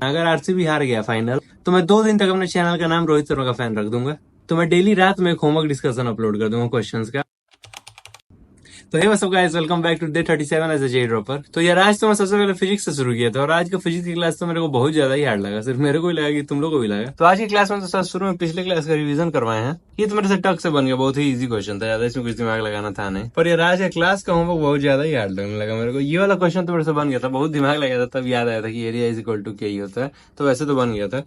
अगर आरसीबी हार गया फाइनल तो मैं 2 दिन तक अपने चैनल का नाम रोहित शर्मा का फैन रख दूंगा। तो मैं डेली रात में एक होमवर्क डिस्कशन अपलोड कर दूंगा क्वेश्चंस का। तो hey what's up guys, welcome back to day 37 as a JEE dropper. तो यार आज तो मैं सबसे पहले फिजिक्स से शुरू किया था और आज का फिजिक्स की क्लास तो मेरे को बहुत ज्यादा ही हार्ड लगा। सिर्फ मेरे को ही लगा कि तुम लोग को भी लगा। तो आज की क्लास में तो सर शुरू में पिछले क्लास का रिवीजन करवाए हैं। ये तो मेरे से टक से बन गया, बहुत ही इजी क्वेश्चन था, ज्यादा इसमें कुछ दिमाग लगाना था नहीं। पर यार आज का क्लास का होमवर्क बहुत ज्यादा ही हार्ड लगने लगा मेरे को। ये वाला क्वेश्चन तो मेरे से बन गया था, बहुत दिमाग लगा था, तब याद आया था कि एरिया इज इक्वल टू के ही होता है। तो वैसे तो बन गया था,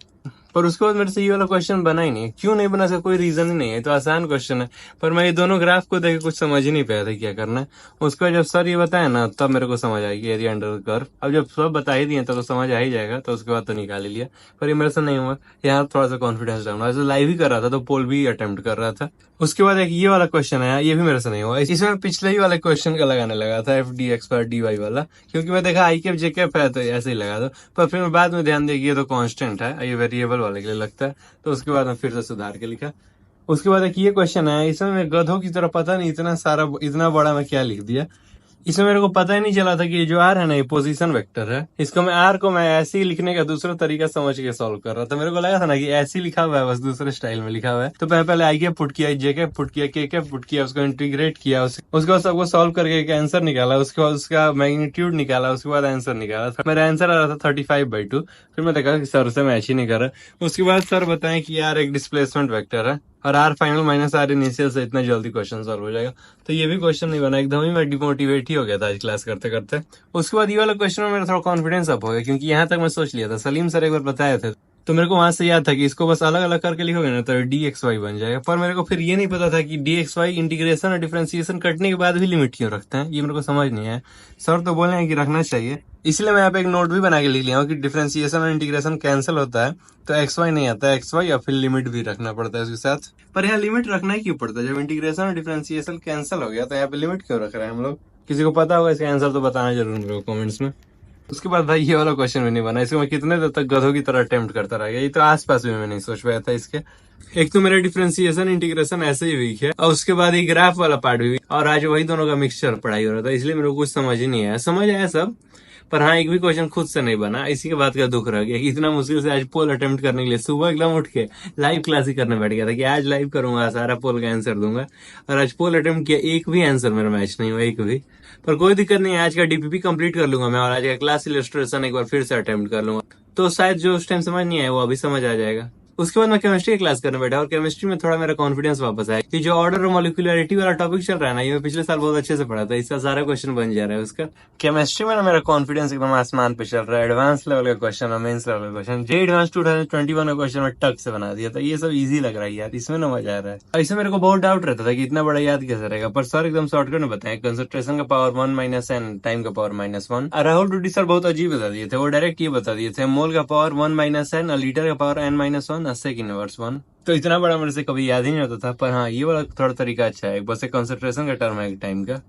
पर उसके बाद मेरे से ये वाला क्वेश्चन बना ही नहीं। क्यों नहीं बना, इसका कोई रीजन ही नहीं है। तो आसान क्वेश्चन है, पर मैं ये दोनों ग्राफ को देख कुछ समझ ही नहीं पाया था क्या करना है। उसके बाद जब सर ये बताया ना, तब मेरे को समझ आएगी एरिया अंडर कर्व। अब जब सब बता ही दिए तो समझ आ ही जाएगा। तो उसके बाद तो निकाल ही लिया, पर ये मेरे से नहीं हुआ। यहाँ थोड़ा सा कॉन्फिडेंस डाउन। वैसे लाइव ही कर रहा था तो पोल भी अटेम्प्ट कर रहा था। उसके बाद एक ये वाला क्वेश्चन है, ये भी मेरे से नहीं हुआ। इसमें पिछले ही वाले क्वेश्चन का लगाने लगा था, एफ डी एक्स पर डी वाई वाला, क्योंकि मैं देखा आई कैप जे कैप है तो ऐसे ही लगा दो। पर फिर बाद में ध्यान दिया कि ये तो कांस्टेंट है, ये वेरिएबल वाले के लिए लगता है। तो उसके बाद मैं फिर से सुधार के लिखा। उसके बाद एक ये क्वेश्चन है, इसमें मैं गधों की तरह पता नहीं इतना बड़ा मैं क्या लिख दिया। इसमें मेरे को पता ही नहीं चला था कि ये जो आर है ना, ये पोजीशन वेक्टर है। इसको मैं आर को मैं ऐसे ही लिखने का दूसरा तरीका समझ के सॉल्व कर रहा था। मेरे को लगा था ना कि ऐसे ही लिखा हुआ है, बस दूसरे स्टाइल में लिखा हुआ है। तो मैं पहले आई के पुट किया, जे के पुट किया, के पुट किया, उसको इंटीग्रेट किया, उसके बाद सबको सॉल्व करके एक आंसर निकाला। उसके बाद उसका मैग्नीट्यूड निकाला, उसके बाद आंसर निकाला। मेरा आंसर आ रहा था 35/2। फिर मैं देखा कि सर से मैच ही नहीं कर रहा। उसके बाद सर बताएं कि यार एक डिस्प्लेसमेंट वेक्टर है और R final minus R initial से इतना जल्दी क्वेश्चन सॉल्व हो जाएगा। तो ये भी क्वेश्चन नहीं बना, एकदम ही मैं डिमोटिवेट ही हो गया था आज क्लास करते करते। उसके बाद ये वाला क्वेश्चन में मेरा थोड़ा कॉन्फिडेंस अप हो गया, क्योंकि यहाँ तक मैं सोच लिया था, सलीम सर एक बार बताए थे। तो मेरे को वहां से याद था कि इसको बस अलग अलग करके लिखोगे ना तो डी एक्स वाई बन जाएगा। पर मेरे को फिर ये नहीं पता था कि डी एक्स वाई इंटीग्रेशन और डिफरेंशिएशन करने के बाद भी लिमिट क्यों रखते हैं, ये मेरे को समझ नहीं आया। सर तो बोले हैं कि रखना चाहिए, इसलिए मैं यहाँ पे एक नोट भी बना के लिख लिया हूँ कि डिफरेंशिएशन और इंटीग्रेशन कैंसिल होता है तो एक्स वाई नहीं आता है, एक्स वाई या फिर लिमिट भी रखना पड़ता है उसके साथ। पर यहाँ लिमिट रखना ही क्यों पड़ता है? जब इंटीग्रेशन और डिफरेंशिएशन कैंसिल हो गया तो यहाँ पे लिमिट क्यों रख रहे हैं हम लोग? किसी को पता होगा इसका आंसर तो बताना जरूर मेरे को कमेंट्स में। उसके बाद भाई ये वाला क्वेश्चन भी नहीं बना। इसको मैं कितने देर तक गधों की तरह अटेम्प्ट करता रह गया। ये तो आसपास भी मैं नहीं सोच पाया था इसके। एक तो मेरा डिफरेंशिएशन इंटीग्रेशन ऐसे ही वीक है और उसके बाद ये ग्राफ वाला पार्ट भी, और आज वही दोनों का मिक्सचर पढ़ाई हो रहा था, इसलिए मेरे को कुछ समझ ही नहीं आया। समझ आया सब, पर हाँ एक भी क्वेश्चन खुद से नहीं बना। इसी के बाद का दुख रह गया कि इतना मुश्किल से आज पोल अटेम्प्ट करने के लिए सुबह एकदम उठ के लाइव क्लास ही करने बैठ गया था कि आज लाइव करूंगा, सारा पोल का आंसर दूंगा। और आज पोल अटेम्प्ट किया, एक भी आंसर मेरा मैच नहीं हुआ, एक भी। पर कोई दिक्कत नहीं है, आज का डीपीपी कंप्लीट कर लूंगा मैं और आज का क्लास इलस्ट्रेशन एक बार फिर से अटेम्प्ट कर लूंगा। तो शायद जो उस टाइम समझ नहीं आया वो अभी समझ आ जाएगा। उसके बाद मैं केमिस्ट्री की क्लास करने बैठा और केमिस्ट्री में थोड़ा मेरा कॉन्फिडेंस वापस आया कि जो ऑर्डर और मॉलिक्यूलरिटी वाला टॉपिक चल रहा है ना, ये मैं पिछले साल बहुत अच्छे से पढ़ा था, इसका सारा क्वेश्चन बन जा रहा है उसका। केमिस्ट्री में ना मेरा कॉन्फिडेंस एकदम आसमान पे चल रहा है। एडवांस लेवल का क्वेश्चन और मेंस लेवल का क्वेश्चन, जे एडवांस 2021 का क्वेश्चन में टक से बना दिया था। ये सब इजी लग रहा है यार, इसमें ना मजा आ रहा है। और इसमें मेरे को बहुत डाउट रहता था कि इतना बड़ा याद कैसे रहेगा, पर सर एकदम शॉर्टकट में बताया, कंसंट्रेशन का पावर 1 - n, टाइम का पावर -1। राहुल डूडी सर बहुत अजीब बता दिए थे, वो डायरेक्ट ये बता दिए थे, मोल का पावर 1 - n और लीटर का पावर n-1 और सेक इनवर्स 1। तो इतना बड़ा मेरे से कभी याद ही नहीं होता था। पर हाँ ये वाला थोड़ा तरीका अच्छा है, बस एक कंसंट्रेशन का टर्म है एक टाइम का।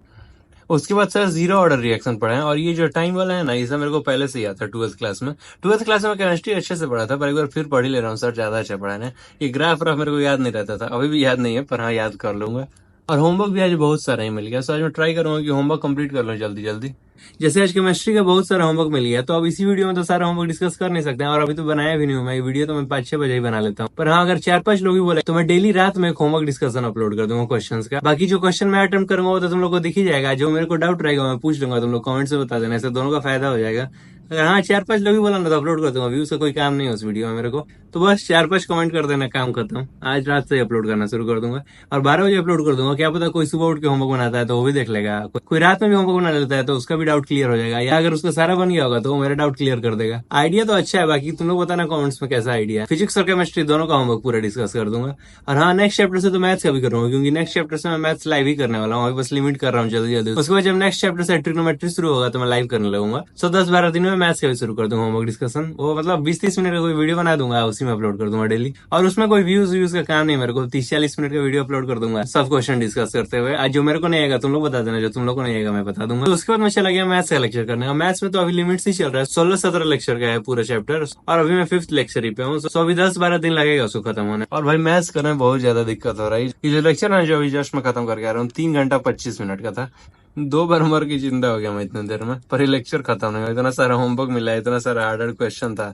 उसके बाद सर जीरो ऑर्डर रिएक्शन पढ़ा है, और ये जो टाइम वाला है ना, ये सब मेरे को पहले से याद था 12th क्लास में। 12th क्लास में केमिस्ट्री अच्छे से पढ़ा था, पर एक बार फिर पढ़ ही ले रहा हूँ, सर ज्यादा अच्छा पढ़ा है। ये ग्राफ मेरे को याद नहीं रहता था, अभी भी याद नहीं है, पर हाँ याद कर लूंगा। और होमवर्क भी आज बहुत सारा ही मिल गया, सो आज मैं ट्राई करूंगा कि होमवर्क कंप्लीट कर लूँ जल्दी जल्दी। जैसे आज केमिस्ट्री का बहुत सारा होमवर्क मिल गया, तो अब इसी वीडियो में तो सारा होमवर्क डिस्कस कर नहीं सकते हैं, और अभी तो बनाया भी नहीं हूँ मैं। ये वीडियो तो मैं 5-6 बजे ही बना लेता हूँ। पर हाँ अगर 4-5 लोग भी बोले तो मैं डेली रात में एक होमवर्क डिस्कशन अपलोड कर दूंगा क्वेश्चंस का। बाकी जो क्वेश्चन मैं अटेम्प्ट करूंगा वो तो तुम लोग को दिख ही जाएगा। जो मेरे को डाउट रहेगा मैं पूछ लूंगा, तुम लोग कमेंट से बता देना, ऐसे दोनों का फायदा हो जाएगा। अगर हाँ 4-5 लोग भी बोला ना तो अपलोड कर दूंगा। व्यूज का कोई काम नहीं है उस वीडियो में मेरे को, तो बस 4-5 कमेंट कर देना, काम खत्म। आज रात से अपलोड करना शुरू कर दूंगा और 12 बजे अपलोड कर दूंगा। क्या पता कोई सुबह उठ के होमवर्क बनाता है तो वो भी देख लेगा, कोई रात में भी होमवर्क बना लेता है तो उसका भी डाउट क्लियर हो जाएगा, या अगर उसका सारा बन गया होगा तो वो मेरा डाउट क्लियर कर देगा। आइडिया तो अच्छा है, बाकी तुम लोग बताना कमेंट्स में कैसा आइडिया है। फिजिक्स और केमिस्ट्री दोनों का होमवर्क पूरा डिस्कस कर दूंगा। और हाँ नेक्स्ट चैप्टर से तो मैथ्स का भी करूंगा, क्योंकि नेक्स्ट चैप्टर से मैं मैथ्स लाइव ही करने वाला हूँ, अभी बस लिमिट कर रहा हूँ जल्दी जल्दी। उसके बाद जब नेक्स्ट चैप्टर से ट्रिग्नोमेट्री शुरू होगा तो मैं लाइव करने लगूंगा। सो 10-12 दिन में मैथ्स का भी शुरू कर दूंगा होमवर्क डिस्कशन। वो मतलब 20-30 मिनट का कोई वीडियो बना दूंगा, उसी में अपलोड कर दूंगा डेली। और उसमें कोई व्यूज का काम नहीं मेरे को, 30-40 मिनट का वीडियो अपलोड कर दूंगा सब क्वेश्चन डिस्कस करते हुए। आज जो मेरे को नहीं आएगा तुम लोग बता देना, जो तुम लोग को नहीं आएगा मैं बता दूंगा। तो उसके बाद मैं चला गया मैथ्स का लेक्चर करने, और मैथ्स में तो अभी लिमिट्स ही चल रहा है, 16-17 लेक्चर का है पूरा चैप्टर, और अभी मैं 5th लेक्चर ही पे हूँ। तो अभी 10-12 दिन लगेगा उसको खत्म होने। और भाई मैथ्स करने में बहुत ज्यादा दिक्कत हो रहा है। ये जो लेक्चर है जो अभी जस्ट मैं खत्म करके आ रहा हूँ, 3 घंटा 25 मिनट का था। 2 बार मर की जिंदा हो गया मैं इतने देर में, पर ये लेक्चर खत्म नहीं हुआ। इतना सारा होमवर्क मिला, इतना सारा हार्ड क्वेश्चन था,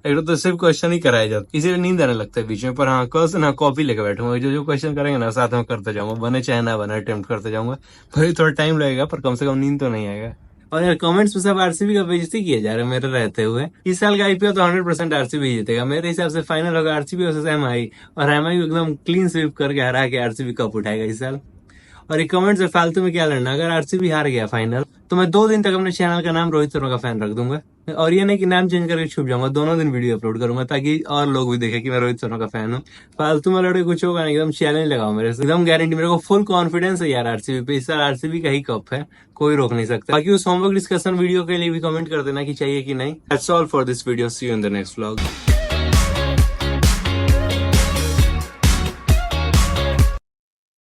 एक तो सिर्फ क्वेश्चन ही कराया जाता है, इसीलिए नींद आने लगता है बीच में। पर हाँ, कल से ना कॉपी लेकर बैठूंगा, जो जो क्वेश्चन करेंगे ना साथ में करते जाऊंगा, बने चाहे ना बने अटेम्प्ट करते जाऊंगा। भले थोड़ा टाइम लगेगा पर कम से कम नींद तो नहीं आएगा। और यार कमेंट्स में सब आरसीबी का बेइज्जती किया जा रहा है मेरे रहते हुए। इस साल का आईपीएल तो 100% आरसीबी जीतेगा मेरे हिसाब से। फाइनल होगा आरसीबी वर्सेस एमआई, और एमआई एकदम क्लीन स्वीप करके हरा के आरसीबी कप उठाएगा इस साल। और ये कमेंट से फालतू में क्या लड़ना, अगर आरसीबी हार गया फाइनल तो मैं 2 दिन तक अपने चैनल का नाम रोहित शर्मा का फैन रख दूंगा। और ये नहीं कि नाम चेंज करके छुप जाऊंगा, दोनों दिन वीडियो अपलोड करूंगा ताकि और लोग भी देखें कि मैं रोहित शर्मा का फैन हूँ। फालतू में लड़के कुछ होगा नहीं, एकदम चैलेंज लगाओ मेरे से, एकदम गारंटी। मेरे को फुल कॉन्फिडेंस है यार आरसीबी पे, इस साल आरसीबी का ही कप है, कोई रोक नहीं सकता। बाकी उस होमवर्क डिस्कशन वीडियो के लिए भी कमेंट कर देना कि चाहिए कि नहीं। That's all for this video, see you in the next vlog.